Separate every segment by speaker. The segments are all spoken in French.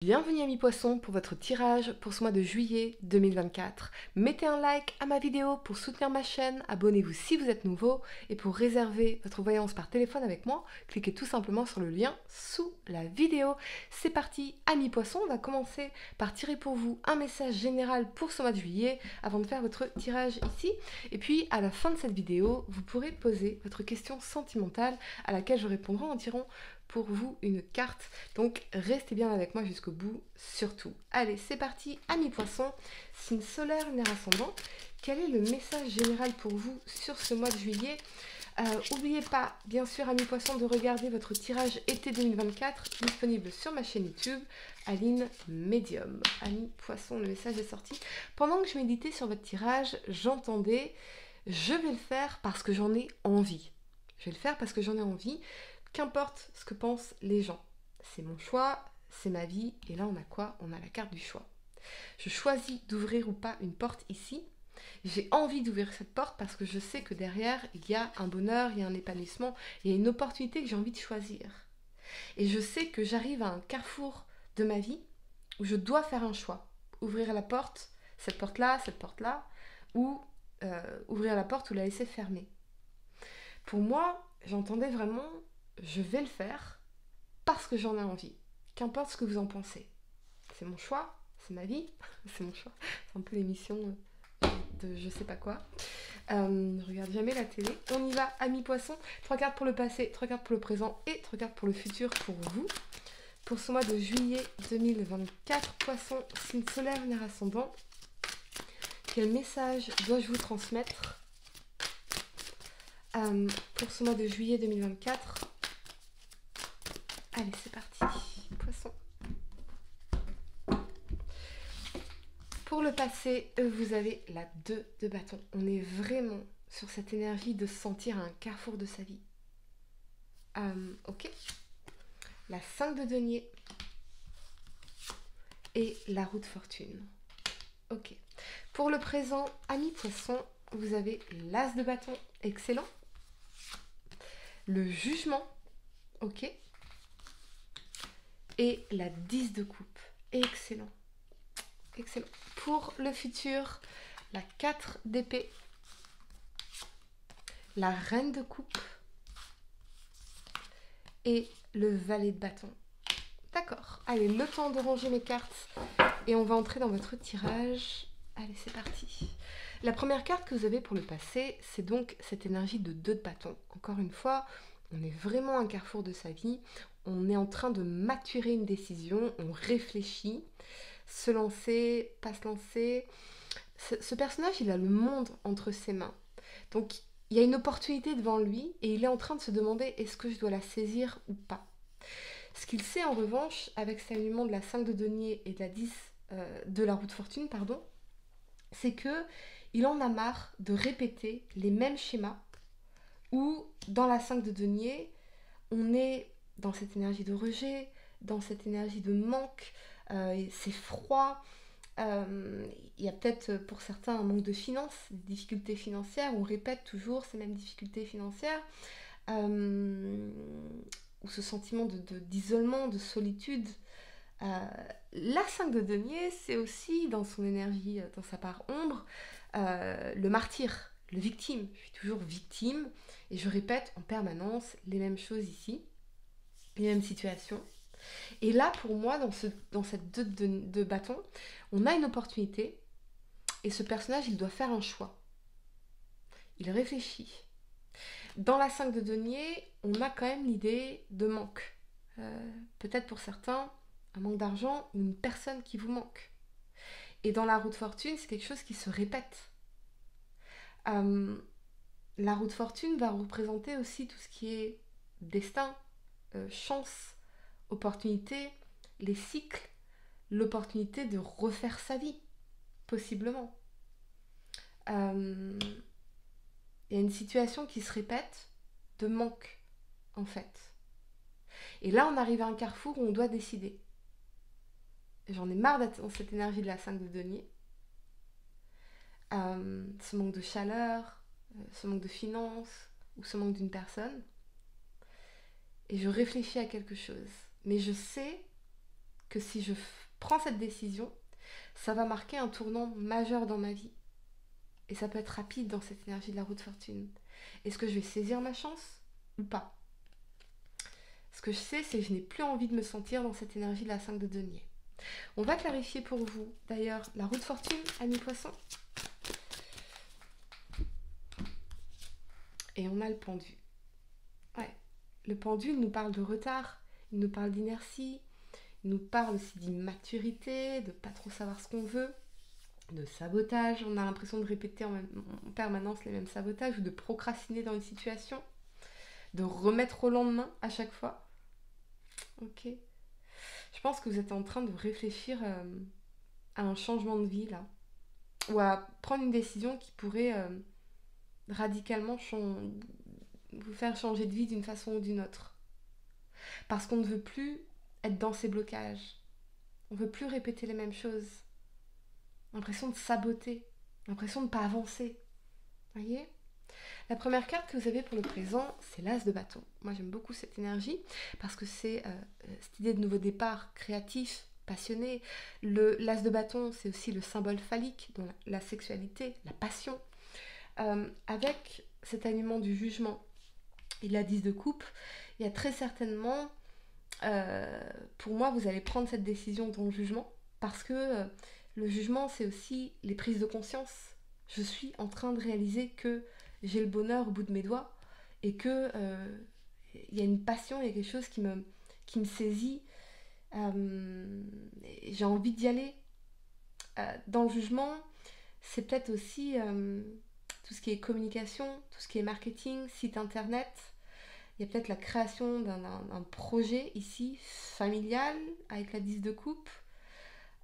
Speaker 1: Bienvenue amis poissons pour votre tirage pour ce mois de juillet 2024. Mettez un like à ma vidéo pour soutenir ma chaîne, abonnez-vous si vous êtes nouveau et pour réserver votre voyance par téléphone avec moi, cliquez tout simplement sur le lien sous la vidéo. C'est parti amis poissons, on va commencer par tirer pour vous un message général pour ce mois de juillet avant de faire votre tirage ici. Et puis à la fin de cette vidéo, vous pourrez poser votre question sentimentale à laquelle je répondrai en tirant pour vous une carte. Donc restez bien avec moi jusqu'au bout surtout. Allez, c'est parti, amis poissons, signe solaire, lunaire ascendant. Quel est le message général pour vous sur ce mois de juillet? N'oubliez pas, bien sûr, amis poissons, de regarder votre tirage été 2024 disponible sur ma chaîne YouTube, Aline Medium. Amis poissons, le message est sorti. Pendant que je méditais sur votre tirage, j'entendais « Je vais le faire parce que j'en ai envie ». Je vais le faire parce que j'en ai envie. Qu'importe ce que pensent les gens. C'est mon choix, c'est ma vie. Et là, on a quoi? On a la carte du choix. Je choisis d'ouvrir ou pas une porte ici. J'ai envie d'ouvrir cette porte parce que je sais que derrière, il y a un bonheur, il y a un épanouissement, il y a une opportunité que j'ai envie de choisir. Et je sais que j'arrive à un carrefour de ma vie où je dois faire un choix. Ouvrir la porte, cette porte-là, ou ouvrir la porte ou la laisser fermer. Pour moi, j'entendais vraiment je vais le faire parce que j'en ai envie. Qu'importe ce que vous en pensez. C'est mon choix, c'est ma vie, c'est mon choix. C'est un peu l'émission de je sais pas quoi. Je regarde jamais la télé. On y va, amis poissons. 3 cartes pour le passé, 3 cartes pour le présent et 3 cartes pour le futur pour vous. Pour ce mois de juillet 2024, poisson, signe solaire, lunaire ascendant. Quel message dois-je vous transmettre pour ce mois de juillet 2024? Allez, c'est parti, poisson. Pour le passé, vous avez la 2 de bâton. On est vraiment sur cette énergie de se sentir à un carrefour de sa vie. Ok. La 5 de denier et la roue de fortune. Ok. Pour le présent, amis poissons, vous avez l'as de bâton. Excellent. Le jugement. Ok. Et la 10 de coupe. Excellent. Excellent. Pour le futur, la 4 d'épée, la reine de coupe et le valet de bâton. D'accord. Allez, le temps de ranger mes cartes et on va entrer dans votre tirage. Allez, c'est parti. La première carte que vous avez pour le passé, c'est donc cette énergie de 2 de bâton. Encore une fois, on est vraiment à un carrefour de sa vie. On est en train de maturer une décision, on réfléchit. Se lancer, pas se lancer. Ce personnage, il a le monde entre ses mains. Donc, il y a une opportunité devant lui et il est en train de se demander est-ce que je dois la saisir ou pas. Ce qu'il sait en revanche, avec cet alignement de la 5 de denier et de la 10 de la roue de fortune, pardon, c'est que il en a marre de répéter les mêmes schémas où, dans la 5 de denier, on est dans cette énergie de rejet, dans cette énergie de manque, c'est froid. Il y a peut-être pour certains un manque de finances, des difficultés financières, on répète toujours ces mêmes difficultés financières, ou ce sentiment d'isolement, de solitude. La 5 de denier, c'est aussi dans son énergie, dans sa part ombre, le martyr, le victime. Je suis toujours victime et je répète en permanence les mêmes choses ici, les mêmes situations. Et là, pour moi, dans cette 2 de bâton, on a une opportunité et ce personnage, il doit faire un choix. Il réfléchit. Dans la 5 de denier, on a quand même l'idée de manque. Peut-être pour certains, un manque d'argent ou une personne qui vous manque. Et dans la roue de fortune, c'est quelque chose qui se répète. La roue de fortune va représenter aussi tout ce qui est destin, chance, opportunité, les cycles, l'opportunité de refaire sa vie, possiblement. Il y a une situation qui se répète de manque, en fait. Et là, on arrive à un carrefour où on doit décider. J'en ai marre d'être dans cette énergie de la 5 de denier. Ce manque de chaleur, ce manque de finances, ou ce manque d'une personne. Et je réfléchis à quelque chose. Mais je sais que si je prends cette décision, ça va marquer un tournant majeur dans ma vie. Et ça peut être rapide dans cette énergie de la roue de fortune. Est-ce que je vais saisir ma chance ou pas? Ce que je sais, c'est que je n'ai plus envie de me sentir dans cette énergie de la 5 de denier. On va clarifier pour vous, d'ailleurs, la roue de fortune, amis poissons. Et on a le pendu. Ouais. Le pendu, il nous parle de retard, il nous parle d'inertie, il nous parle aussi d'immaturité, de pas trop savoir ce qu'on veut, de sabotage. On a l'impression de répéter en permanence les mêmes sabotages ou de procrastiner dans une situation, de remettre au lendemain à chaque fois. Ok. Je pense que vous êtes en train de réfléchir à un changement de vie là, ou à prendre une décision qui pourrait radicalement vous faire changer de vie d'une façon ou d'une autre. Parce qu'on ne veut plus être dans ces blocages. On ne veut plus répéter les mêmes choses. L'impression de saboter, l'impression de ne pas avancer. Voyez ? La première carte que vous avez pour le présent, c'est l'As de bâton. Moi, j'aime beaucoup cette énergie parce que c'est cette idée de nouveau départ créatif, passionné. L'As de bâton, c'est aussi le symbole phallique, donc la sexualité, la passion. Avec cet alignement du jugement et la 10 de coupe, il y a très certainement, pour moi, vous allez prendre cette décision dans le jugement parce que le jugement, c'est aussi les prises de conscience. Je suis en train de réaliser que j'ai le bonheur au bout de mes doigts et que y a une passion, il y a quelque chose qui me saisit. J'ai envie d'y aller. Dans le jugement, c'est peut-être aussi tout ce qui est communication, tout ce qui est marketing, site internet. Il y a peut-être la création d'un projet ici, familial, avec la 10 de coupe.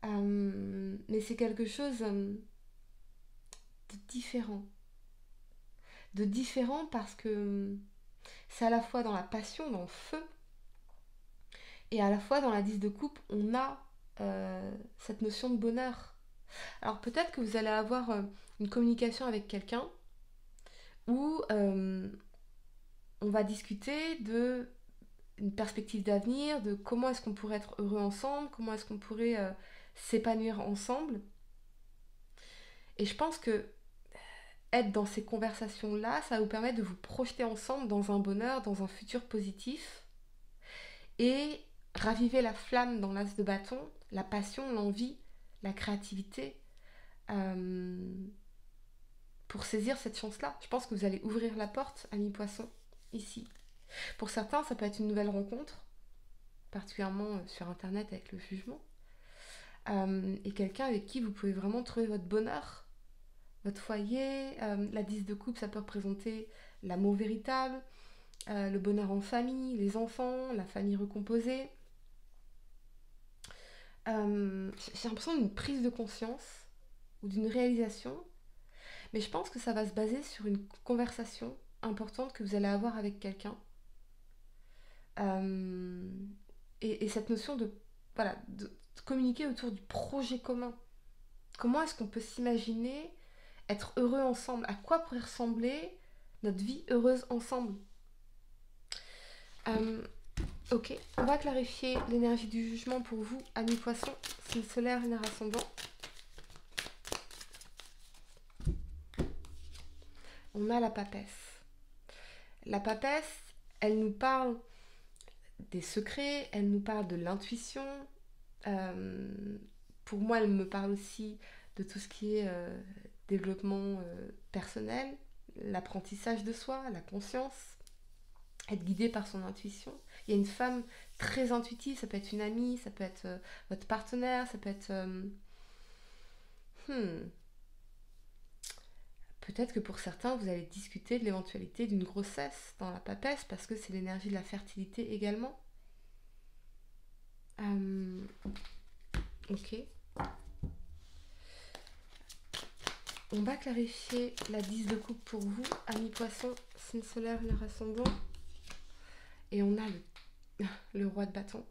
Speaker 1: Mais c'est quelque chose de différent. De différent parce que c'est à la fois dans la passion, dans le feu, et à la fois dans la 10 de coupe, on a cette notion de bonheur. Alors peut-être que vous allez avoir une communication avec quelqu'un où on va discuter de une perspective d'avenir, de comment est-ce qu'on pourrait être heureux ensemble, comment est-ce qu'on pourrait s'épanouir ensemble. Et je pense que être dans ces conversations-là, ça va vous permettre de vous projeter ensemble dans un bonheur, dans un futur positif et raviver la flamme dans l'as de bâton, la passion, l'envie, la créativité pour saisir cette chance-là. Je pense que vous allez ouvrir la porte, amis poissons, ici. Pour certains, ça peut être une nouvelle rencontre, particulièrement sur Internet avec le jugement, et quelqu'un avec qui vous pouvez vraiment trouver votre bonheur, votre foyer. La 10 de coupe, ça peut représenter l'amour véritable, le bonheur en famille, les enfants, la famille recomposée. J'ai l'impression d'une prise de conscience ou d'une réalisation, mais je pense que ça va se baser sur une conversation importante que vous allez avoir avec quelqu'un. Et cette notion de communiquer autour du projet commun. Comment est-ce qu'on peut s'imaginer être heureux ensemble? À quoi pourrait ressembler notre vie heureuse ensemble? Ok, on va clarifier l'énergie du jugement pour vous, amis poissons, signe solaire, lunaire ascendant. On a la papesse. La papesse, elle nous parle des secrets, elle nous parle de l'intuition. Pour moi, elle me parle aussi de tout ce qui est développement personnel, l'apprentissage de soi, la conscience, être guidé par son intuition. Il y a une femme très intuitive, ça peut être une amie, ça peut être votre partenaire, ça peut être... Peut-être que pour certains, vous allez discuter de l'éventualité d'une grossesse dans la papesse parce que c'est l'énergie de la fertilité également. Ok. On va clarifier la 10 de coupe pour vous, amis poissons, signe solaire, lunaire ascendant. Et on a le roi de bâton.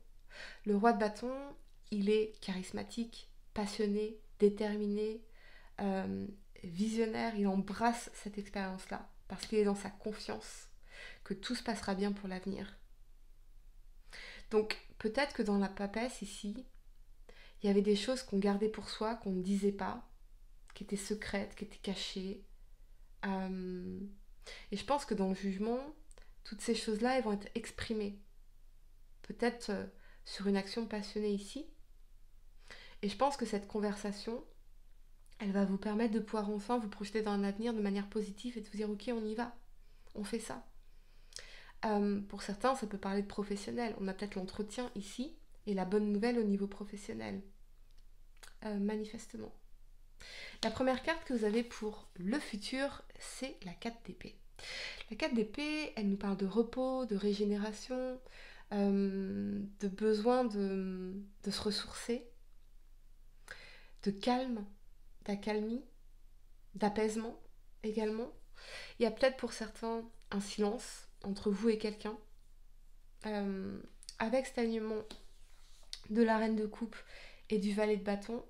Speaker 1: Le roi de bâton, il est charismatique, passionné, déterminé, visionnaire. Il embrasse cette expérience-là parce qu'il est dans sa confiance que tout se passera bien pour l'avenir. Donc peut-être que dans la papesse ici, il y avait des choses qu'on gardait pour soi, qu'on ne disait pas, qui étaient secrètes, qui étaient cachées. Euh, et je pense que dans le jugement, toutes ces choses-là, elles vont être exprimées. Peut-être sur une action passionnée ici. Et je pense que cette conversation, elle va vous permettre de pouvoir enfin vous projeter dans un avenir de manière positive et de vous dire ok, on y va, on fait ça. Pour certains, ça peut parler de professionnel. On a peut-être l'entretien ici et la bonne nouvelle au niveau professionnel. Manifestement. La première carte que vous avez pour le futur, c'est la 4 d'épée. La 4 d'épée, elle nous parle de repos, de régénération, de besoin de se ressourcer, de calme, d'accalmie, d'apaisement également. Il y a peut-être pour certains un silence entre vous et quelqu'un. Avec cet alignement de la reine de coupe et du valet de bâton,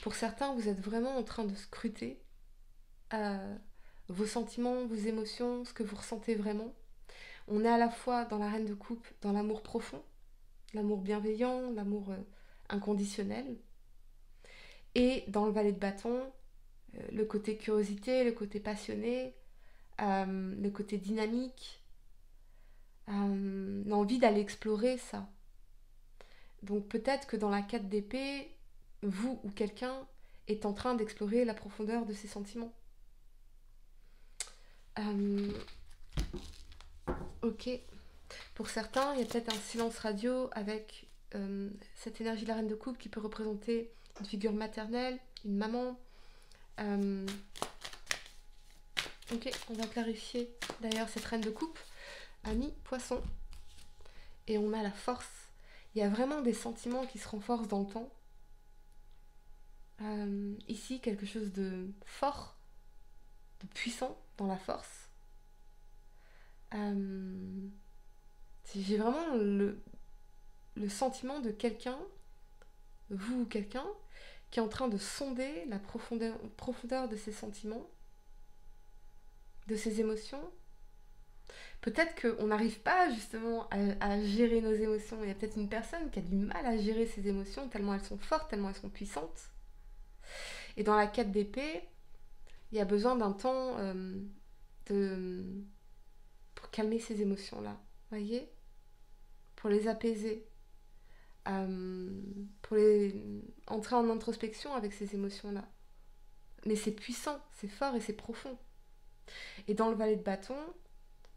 Speaker 1: pour certains, vous êtes vraiment en train de scruter vos sentiments, vos émotions, ce que vous ressentez vraiment. On est à la fois dans la reine de coupe, dans l'amour profond, l'amour bienveillant, l'amour inconditionnel, et dans le valet de bâton, le côté curiosité, le côté passionné, le côté dynamique, l'envie d'aller explorer ça. Donc peut-être que dans la 4 d'épée, vous ou quelqu'un est en train d'explorer la profondeur de ses sentiments. Ok. Pour certains, il y a peut-être un silence radio avec cette énergie de la reine de coupe qui peut représenter une figure maternelle, une maman. Ok, on va clarifier d'ailleurs cette reine de coupe. Ami, poisson. Et on a la force. Il y a vraiment des sentiments qui se renforcent dans le temps. Ici, quelque chose de fort, de puissant dans la force. J'ai vraiment le sentiment de quelqu'un, vous ou quelqu'un, qui est en train de sonder la profondeur de ses sentiments, de ses émotions. Peut-être qu'on n'arrive pas justement à gérer nos émotions. Il y a peut-être une personne qui a du mal à gérer ses émotions tellement elles sont fortes, tellement elles sont puissantes. Et dans la 4 d'épée, il y a besoin d'un temps pour calmer ces émotions-là. Voyez, pour les apaiser. Pour entrer en introspection avec ces émotions-là. Mais c'est puissant, c'est fort et c'est profond. Et dans le valet de bâton,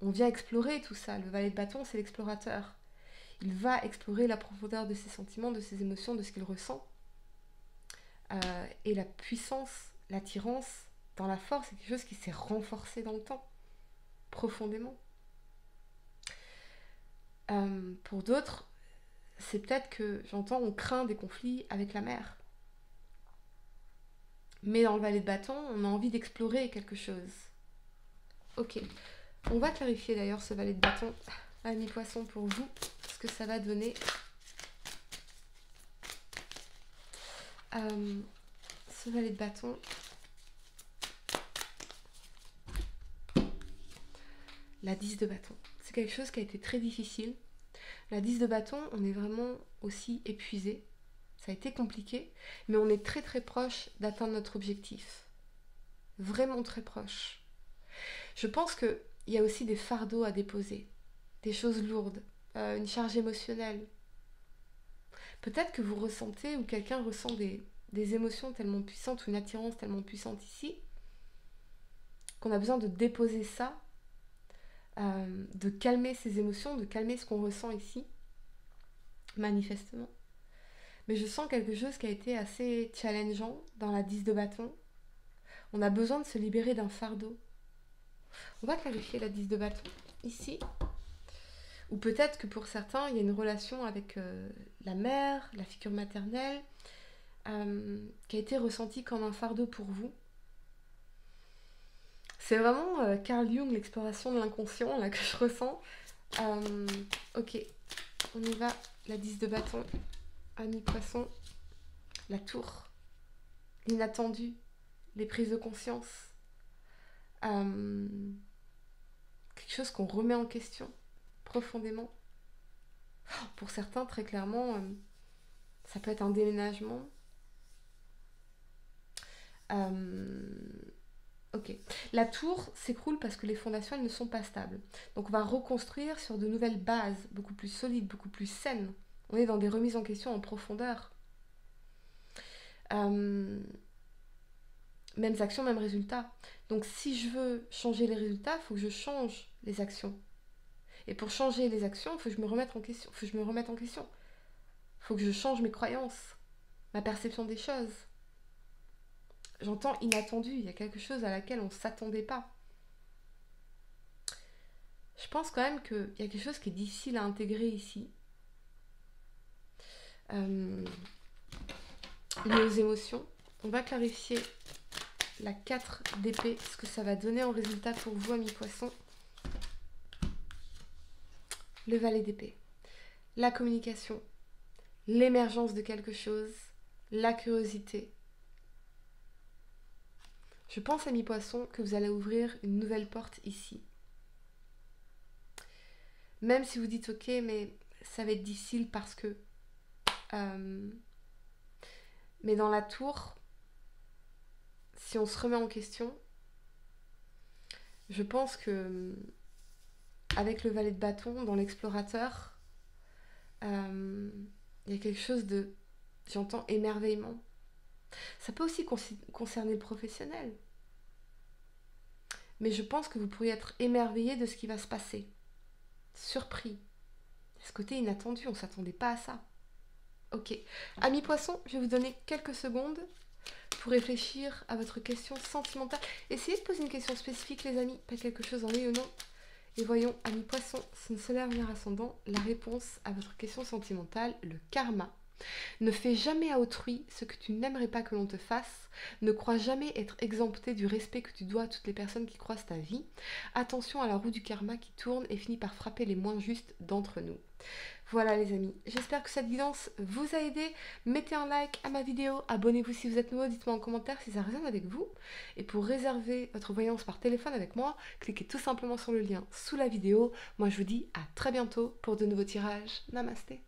Speaker 1: on vient explorer tout ça. Le valet de bâton, c'est l'explorateur. Il va explorer la profondeur de ses sentiments, de ses émotions, de ce qu'il ressent. Et la puissance, l'attirance dans la force, c'est quelque chose qui s'est renforcé dans le temps, profondément. Pour d'autres, c'est peut-être que, j'entends, on craint des conflits avec la mère. Mais dans le valet de bâton, on a envie d'explorer quelque chose. Ok, on va clarifier d'ailleurs ce valet de bâton à mi-poisson pour vous, ce que ça va donner. Ce valet de bâton, la 10 de bâton. C'est quelque chose qui a été très difficile. La 10 de bâton, on est vraiment aussi épuisé. Ça a été compliqué, mais on est très très proche d'atteindre notre objectif. Vraiment très proche. Je pense qu'il y a aussi des fardeaux à déposer, des choses lourdes, une charge émotionnelle. Peut-être que vous ressentez ou quelqu'un ressent des émotions tellement puissantes ou une attirance tellement puissante ici qu'on a besoin de déposer ça, de calmer ses émotions, de calmer ce qu'on ressent ici, manifestement. Mais je sens quelque chose qui a été assez challengeant dans la 10 de bâton. On a besoin de se libérer d'un fardeau. On va clarifier la 10 de bâton ici. Ou peut-être que pour certains, il y a une relation avec la mère, la figure maternelle, qui a été ressentie comme un fardeau pour vous. C'est vraiment Carl Jung, l'exploration de l'inconscient, là, que je ressens. Ok, on y va. La 10 de bâton, ami poisson, la tour, l'inattendu, les prises de conscience. Quelque chose qu'on remet en question profondément. Pour certains, très clairement, Ça peut être un déménagement. Ok. La tour s'écroule parce que les fondations elles ne sont pas stables. Donc on va reconstruire sur de nouvelles bases, beaucoup plus solides, beaucoup plus saines. On est dans des remises en question en profondeur. Mêmes actions, mêmes résultats. Donc si je veux changer les résultats, il faut que je change les actions. Et pour changer les actions, il faut que je me remette en question. Il faut que je change mes croyances, ma perception des choses. J'entends inattendu, il y a quelque chose à laquelle on ne s'attendait pas. Je pense quand même qu'il y a quelque chose qui est difficile à intégrer ici. Lié aux émotions. On va clarifier la 4 d'épée, ce que ça va donner en résultat pour vous, amis poissons. Le valet d'épée. La communication, l'émergence de quelque chose, la curiosité. Je pense, amis poissons, que vous allez ouvrir une nouvelle porte ici. Même si vous dites ok, mais ça va être difficile parce que... mais dans la tour, si on se remet en question, je pense que avec le valet de bâton, dans l'explorateur, il y a quelque chose de... J'entends émerveillement. Ça peut aussi concerner le professionnel. Mais je pense que vous pourriez être émerveillé de ce qui va se passer. Surpris. Ce côté inattendu, on ne s'attendait pas à ça. Ok. Amis poissons, je vais vous donner quelques secondes pour réfléchir à votre question sentimentale. Essayez de poser une question spécifique, les amis, pas quelque chose en oui ou non. Et voyons, amis poissons, signe solaire, lunaire ascendant, la réponse à votre question sentimentale, le karma. Ne fais jamais à autrui ce que tu n'aimerais pas que l'on te fasse. Ne crois jamais être exempté du respect que tu dois à toutes les personnes qui croisent ta vie. Attention à la roue du karma qui tourne et finit par frapper les moins justes d'entre nous. Voilà les amis, j'espère que cette guidance vous a aidé. Mettez un like à ma vidéo, abonnez-vous si vous êtes nouveau, dites-moi en commentaire si ça résonne avec vous. Et pour réserver votre voyance par téléphone avec moi, cliquez tout simplement sur le lien sous la vidéo. Moi je vous dis à très bientôt pour de nouveaux tirages. Namasté.